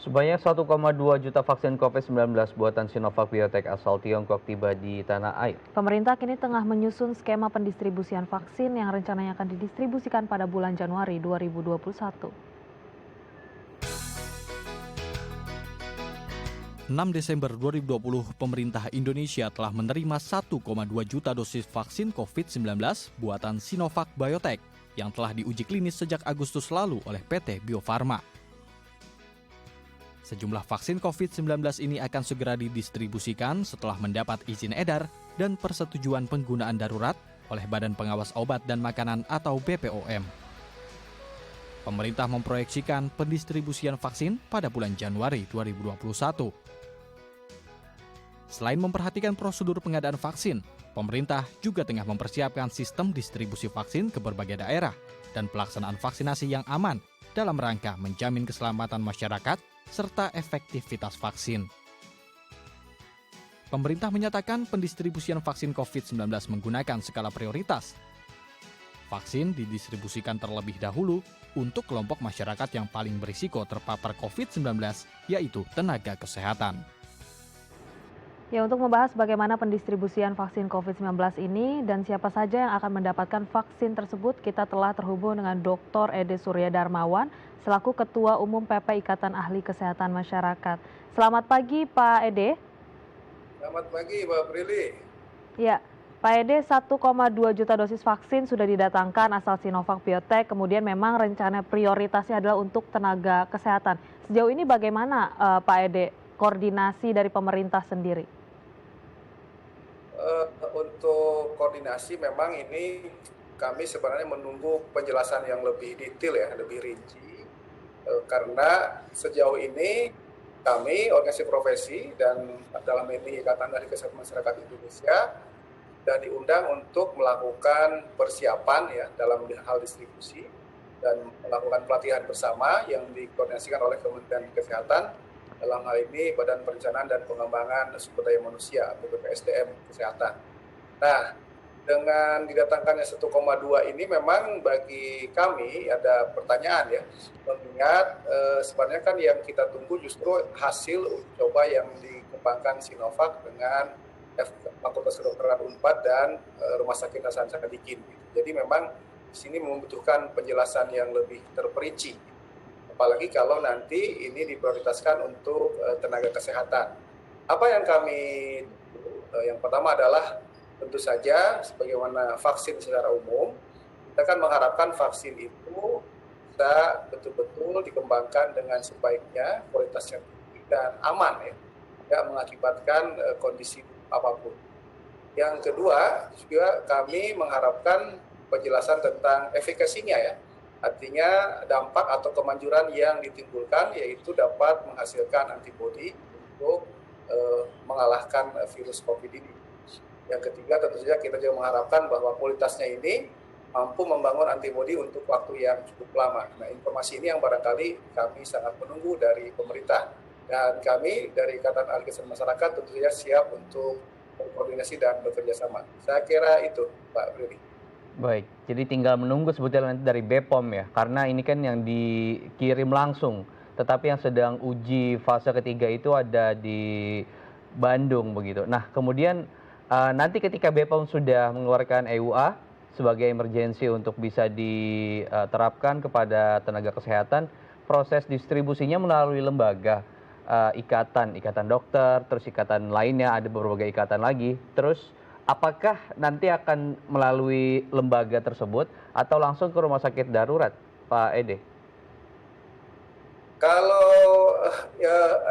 Sebanyak 1,2 juta vaksin COVID-19 buatan Sinovac Biotech asal Tiongkok tiba di tanah air. Pemerintah kini tengah menyusun skema pendistribusian vaksin yang rencananya akan didistribusikan pada bulan Januari 2021. 6 Desember 2020, pemerintah Indonesia telah menerima 1,2 juta dosis vaksin COVID-19 buatan Sinovac Biotech yang telah diuji klinis sejak Agustus lalu oleh PT Bio Farma. Sejumlah vaksin COVID-19 ini akan segera didistribusikan setelah mendapat izin edar dan persetujuan penggunaan darurat oleh Badan Pengawas Obat dan Makanan atau BPOM. Pemerintah memproyeksikan pendistribusian vaksin pada bulan Januari 2021. Selain memperhatikan prosedur pengadaan vaksin, pemerintah juga tengah mempersiapkan sistem distribusi vaksin ke berbagai daerah dan pelaksanaan vaksinasi yang aman dalam rangka menjamin keselamatan masyarakat serta efektivitas vaksin. Pemerintah menyatakan pendistribusian vaksin COVID-19 menggunakan skala prioritas. Vaksin didistribusikan terlebih dahulu untuk kelompok masyarakat yang paling berisiko terpapar COVID-19, yaitu tenaga kesehatan. Ya, untuk membahas bagaimana pendistribusian vaksin COVID-19 ini dan siapa saja yang akan mendapatkan vaksin tersebut, kita telah terhubung dengan Dr. Ede Surya Darmawan, selaku Ketua Umum PP Ikatan Ahli Kesehatan Masyarakat. Selamat pagi, Pak Ede. Selamat pagi, Mbak Prilly. Ya, Pak Ede, 1,2 juta dosis vaksin sudah didatangkan asal Sinovac Biotech, kemudian memang rencana prioritasnya adalah untuk tenaga kesehatan. Sejauh ini bagaimana, Pak Ede, koordinasi dari pemerintah sendiri? Untuk koordinasi memang ini kami sebenarnya menunggu penjelasan yang lebih detail ya, lebih rinci. Karena sejauh ini kami, organisasi profesi dan dalam ini Ikatan Ahli Kesehatan Masyarakat Indonesia, dan diundang untuk melakukan persiapan ya dalam hal distribusi dan melakukan pelatihan bersama yang dikoordinasikan oleh Kementerian Kesehatan, dalam hal ini Badan Perencanaan dan Pengembangan Sumber Daya Manusia atau BPSDM Kesehatan. Nah, dengan didatangkannya 1,2 ini memang bagi kami ada pertanyaan ya, mengingat sebenarnya kan yang kita tunggu justru hasil uji coba yang dikembangkan Sinovac dengan Fakultas Kedokteran Unpad dan Rumah Sakit Hasan Sadikin. Jadi memang di sini membutuhkan penjelasan yang lebih terperinci. Apalagi kalau nanti ini diprioritaskan untuk tenaga kesehatan. Apa yang kami yang pertama adalah tentu saja sebagaimana vaksin secara umum, kita kan mengharapkan vaksin itu bisa betul-betul dikembangkan dengan sebaiknya, kualitasnya tinggi dan aman ya, tidak mengakibatkan kondisi apapun. Yang kedua juga kami mengharapkan penjelasan tentang efikasinya ya. Artinya dampak atau kemanjuran yang ditimbulkan yaitu dapat menghasilkan antibodi untuk mengalahkan virus COVID ini. Yang ketiga tentu saja kita juga mengharapkan bahwa kualitasnya ini mampu membangun antibodi untuk waktu yang cukup lama. Nah, informasi ini yang barangkali kami sangat menunggu dari pemerintah, dan kami dari Ikatan Ahli Kesehatan Masyarakat tentu saja siap untuk berkoordinasi dan bekerja sama. Saya kira itu, Pak Brili. Baik, jadi tinggal menunggu sebetulnya nanti dari BPOM ya, karena ini kan yang dikirim langsung. Tetapi yang sedang uji fase ketiga itu ada di Bandung begitu. Nah, kemudian nanti ketika BPOM sudah mengeluarkan EUA sebagai emergensi untuk bisa diterapkan kepada tenaga kesehatan, proses distribusinya melalui lembaga, ikatan dokter, terus ikatan lainnya, ada berbagai ikatan lagi. Terus apakah nanti akan melalui lembaga tersebut atau langsung ke rumah sakit darurat, Pak Ede? Kalau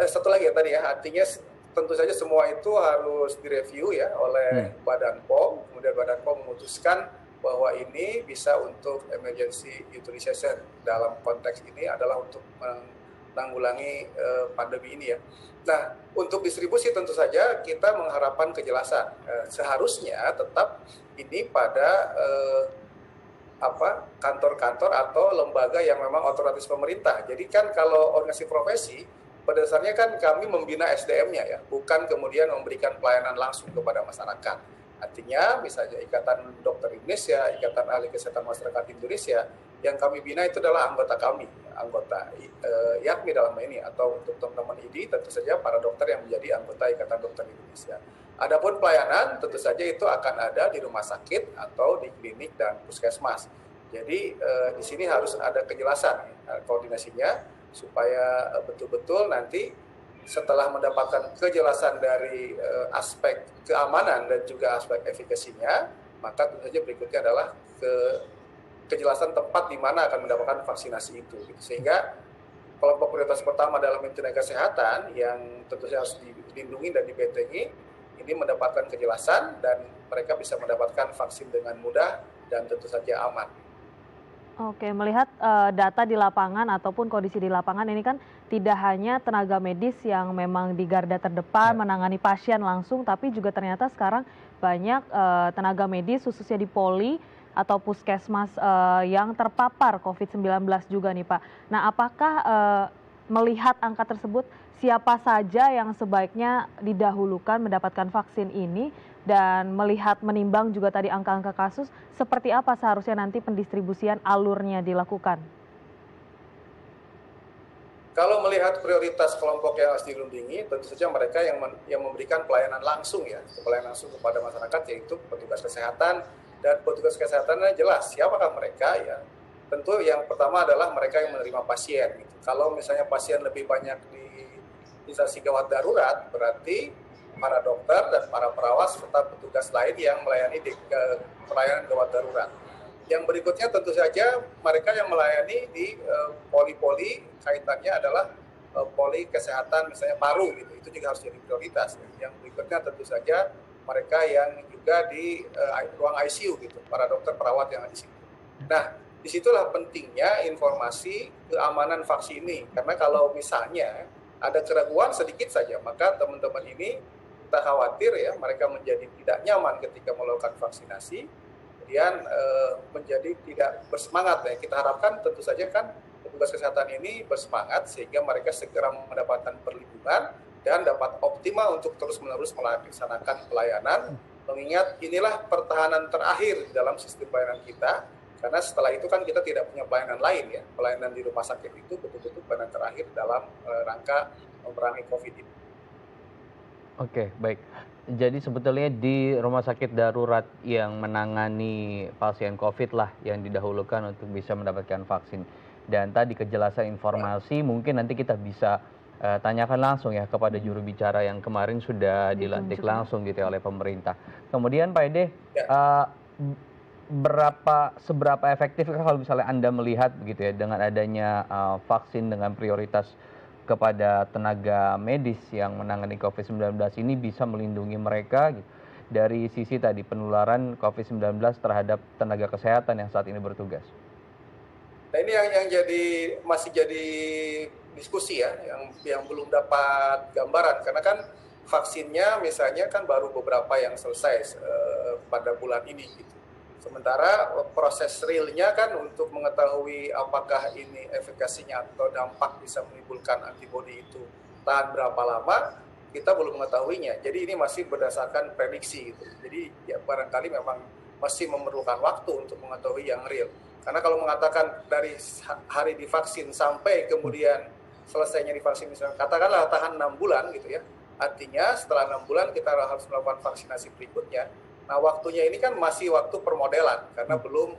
satu lagi ya tadi ya, artinya tentu saja semua itu harus direview ya oleh Badan POM, kemudian Badan POM memutuskan bahwa ini bisa untuk emergency utilization. Dalam konteks ini adalah untuk menanggulangi pandemi ini ya. Nah, untuk distribusi tentu saja kita mengharapkan kejelasan. Seharusnya tetap ini pada kantor-kantor atau lembaga yang memang otoritas pemerintah. Jadi kan kalau organisasi profesi, pada dasarnya kan kami membina SDM-nya ya, bukan kemudian memberikan pelayanan langsung kepada masyarakat. Artinya misalnya Ikatan Dokter Indonesia, Ikatan Ahli Kesehatan Masyarakat Indonesia, yang kami bina itu adalah anggota kami, anggota IAKMI dalam ini, atau untuk teman-teman ID tentu saja para dokter yang menjadi anggota Ikatan Dokter Indonesia. Adapun pelayanan tentu saja itu akan ada di rumah sakit atau di klinik dan puskesmas. Jadi di sini harus ada kejelasan koordinasinya supaya betul-betul nanti setelah mendapatkan kejelasan dari aspek keamanan dan juga aspek efikasinya, maka tentu saja berikutnya adalah kejelasan tempat di mana akan mendapatkan vaksinasi itu. Sehingga kelompok prioritas pertama dalam tenaga kesehatan yang tentu saja harus dilindungi dan dibentengi, ini mendapatkan kejelasan dan mereka bisa mendapatkan vaksin dengan mudah dan tentu saja aman. Oke, melihat data di lapangan ataupun kondisi di lapangan ini kan tidak hanya tenaga medis yang memang di garda terdepan menangani pasien langsung, tapi juga ternyata sekarang banyak tenaga medis khususnya di Poli atau puskesmas yang terpapar COVID-19 juga nih Pak. Nah, apakah melihat angka tersebut, siapa saja yang sebaiknya didahulukan mendapatkan vaksin ini, dan melihat menimbang juga tadi angka-angka kasus, seperti apa seharusnya nanti pendistribusian alurnya dilakukan? Kalau melihat prioritas kelompok yang harus dilindungi, tentu saja mereka yang memberikan pelayanan langsung kepada masyarakat, yaitu petugas kesehatan. Dan petugas kesehatannya jelas siapakah mereka ya. Tentu yang pertama adalah mereka yang menerima pasien. Gitu. Kalau misalnya pasien lebih banyak di instansi gawat darurat, berarti para dokter dan para perawat serta petugas lain yang melayani di pelayanan gawat darurat. Yang berikutnya tentu saja mereka yang melayani di poli-poli, kaitannya adalah poli kesehatan misalnya paru gitu. Itu juga harus jadi prioritas. Yang berikutnya tentu saja mereka yang juga di ruang ICU gitu, para dokter perawat yang ada di situ. Nah, disitulah pentingnya informasi keamanan vaksin ini. Karena kalau misalnya ada keraguan sedikit saja, maka teman-teman ini kita khawatir ya mereka menjadi tidak nyaman ketika melakukan vaksinasi, kemudian menjadi tidak bersemangat ya. Kita harapkan tentu saja kan petugas kesehatan ini bersemangat sehingga mereka segera mendapatkan perlindungan dan dapat optimal untuk terus-menerus melaksanakan pelayanan, mengingat inilah pertahanan terakhir dalam sistem pelayanan kita, karena setelah itu kan kita tidak punya pelayanan lain ya. Pelayanan di rumah sakit itu betul-betul pelayanan terakhir dalam rangka memerangi COVID ini. Oke, baik. Jadi sebetulnya di rumah sakit darurat yang menangani pasien COVID lah yang didahulukan untuk bisa mendapatkan vaksin. Dan tadi kejelasan informasi mungkin nanti kita bisa tanyakan langsung ya kepada juru bicara yang kemarin sudah dilantik langsung gitu ya oleh pemerintah. Kemudian Pak Ede, seberapa efektif kalau misalnya Anda melihat begitu ya dengan adanya vaksin dengan prioritas kepada tenaga medis yang menangani COVID-19 ini bisa melindungi mereka gitu, dari sisi tadi penularan COVID-19 terhadap tenaga kesehatan yang saat ini bertugas? Nah ini yang masih jadi diskusi ya, yang belum dapat gambaran, karena kan vaksinnya misalnya kan baru beberapa yang selesai pada bulan ini gitu. Sementara proses realnya kan untuk mengetahui apakah ini efikasinya atau dampak bisa menimbulkan antibodi itu tahan berapa lama, kita belum mengetahuinya. Jadi ini masih berdasarkan prediksi gitu. Jadi ya barangkali memang masih memerlukan waktu untuk mengetahui yang real. Karena kalau mengatakan dari hari divaksin sampai kemudian selesainya divaksin, misalnya katakanlah tahan 6 bulan gitu ya, artinya setelah 6 bulan kita harus melakukan vaksinasi berikutnya. Nah waktunya ini kan masih waktu permodelan karena belum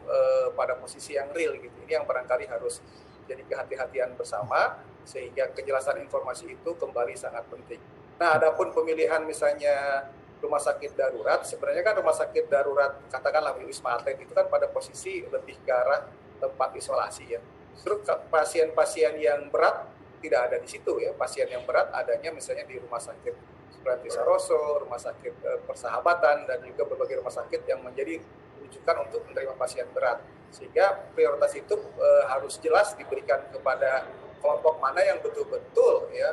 pada posisi yang real gitu. Ini yang barangkali harus jadi kehati-hatian bersama sehingga kejelasan informasi itu kembali sangat penting. Nah adapun pemilihan misalnya rumah sakit darurat, sebenarnya kan rumah sakit darurat katakanlah Wisma Atlet itu kan pada posisi lebih ke arah tempat isolasi ya. Justru pasien-pasien yang berat tidak ada di situ ya. Pasien yang berat adanya misalnya di rumah sakit Sulianti Saroso, rumah sakit Persahabatan, dan juga berbagai rumah sakit yang menjadi rujukan untuk menerima pasien berat. Sehingga prioritas itu harus jelas diberikan kepada kelompok mana yang betul-betul ya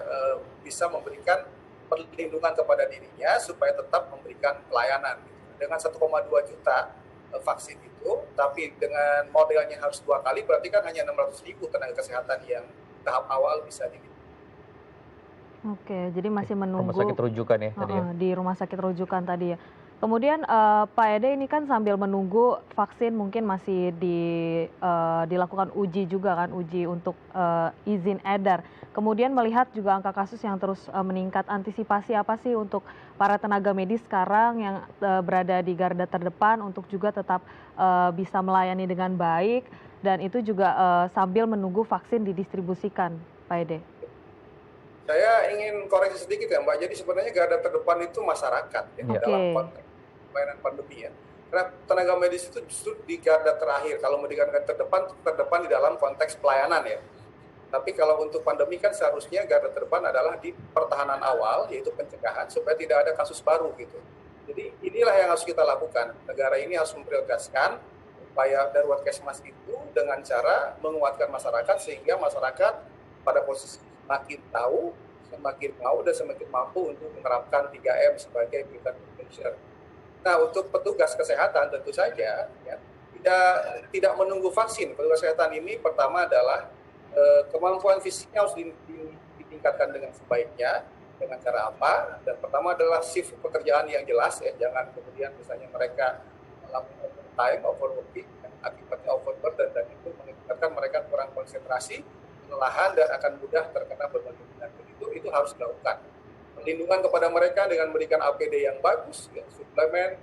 bisa memberikan perlindungan kepada dirinya supaya tetap memberikan pelayanan. Dengan 1,2 juta vaksin itu, tapi dengan modelnya harus 2 kali, berarti kan hanya 600.000 tenaga kesehatan yang tahap awal bisa dilindungi. Oke, jadi masih menunggu rumah sakit rujukan ya tadi ya? Di rumah sakit rujukan tadi ya. Kemudian Pak Ede ini kan sambil menunggu vaksin mungkin masih dilakukan uji juga kan, uji untuk izin edar. Kemudian melihat juga angka kasus yang terus meningkat, antisipasi apa sih untuk para tenaga medis sekarang yang berada di garda terdepan untuk juga tetap bisa melayani dengan baik dan itu juga sambil menunggu vaksin didistribusikan, Pak Ede? Saya ingin koreksi sedikit ya Mbak, jadi sebenarnya garda terdepan itu masyarakat ya, Iya. dalam Oke. konteks pelayanan pandemi ya. Karena tenaga medis itu justru di garda terakhir, kalau mau di garda terdepan di dalam konteks pelayanan ya. Tapi kalau untuk pandemi kan seharusnya garda terdepan adalah di pertahanan awal, yaitu pencegahan, supaya tidak ada kasus baru gitu. Jadi inilah yang harus kita lakukan. Negara ini harus memprioritaskan upaya darurat Kesmas itu dengan cara menguatkan masyarakat, sehingga masyarakat pada posisi semakin tahu, semakin mau, dan semakin mampu untuk menerapkan 3M sebagai preventive measure. Nah, untuk petugas kesehatan tentu saja ya, tidak menunggu vaksin. Petugas kesehatan ini pertama adalah kemampuan fisiknya harus ditingkatkan dengan sebaiknya. Dengan cara apa? Dan pertama adalah shift pekerjaan yang jelas ya, jangan kemudian misalnya mereka melakukan overtime, overworking, akibatnya overburden, dan itu mengakibatkan mereka kurang konsentrasi, kelelahan, dan akan mudah terkena berbagai penyakit. Itu harus dilakukan. Perlindungan kepada mereka dengan memberikan APD yang bagus, ya, suplemen,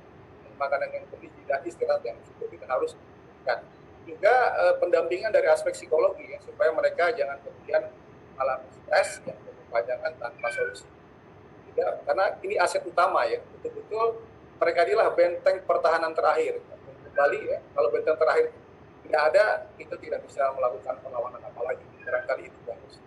makanan yang bergizi, dan istirahat yang cukup itu harus diberikan. Juga pendampingan dari aspek psikologi ya, supaya mereka jangan kemudian mengalami stres yang berkepanjangan tanpa solusi. Juga, karena ini aset utama ya, betul-betul mereka inilah benteng pertahanan terakhir. Kembali ya, kalau benteng terakhir tidak ada, itu tidak bisa melakukan perlawanan apalagi. Barangkali itu bagus.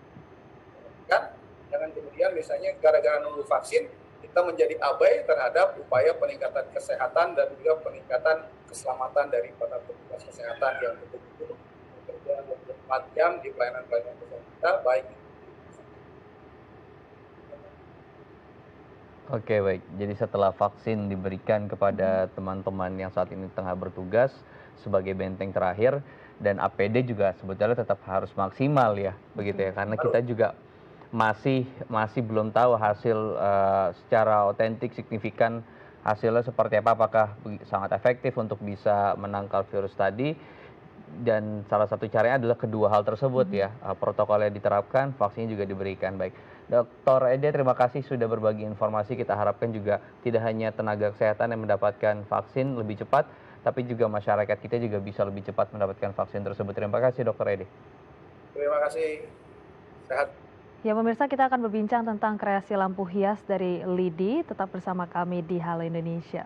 Kan? Jangan kemudian misalnya gara-gara nunggu vaksin, kita menjadi abai terhadap upaya peningkatan kesehatan dan juga peningkatan keselamatan dari para petugas kesehatan yang betul-betul bekerja 24 jam di pelayanan-pelayanan kesehatan kita, baik itu. Oke, baik. Jadi setelah vaksin diberikan kepada teman-teman yang saat ini tengah bertugas sebagai benteng terakhir, dan APD juga sebetulnya tetap harus maksimal ya, begitu ya. Karena kita juga masih belum tahu hasil secara otentik signifikan hasilnya seperti apa, apakah sangat efektif untuk bisa menangkal virus tadi. Dan salah satu caranya adalah kedua hal tersebut ya, protokolnya diterapkan, vaksinnya juga diberikan. Baik, Dr. Ede, terima kasih sudah berbagi informasi. Kita harapkan juga tidak hanya tenaga kesehatan yang mendapatkan vaksin lebih cepat, tapi juga masyarakat kita juga bisa lebih cepat mendapatkan vaksin tersebut. Terima kasih, Dr. Ede. Terima kasih. Sehat. Ya pemirsa, kita akan berbincang tentang kreasi lampu hias dari LIDI. Tetap bersama kami di Halo Indonesia.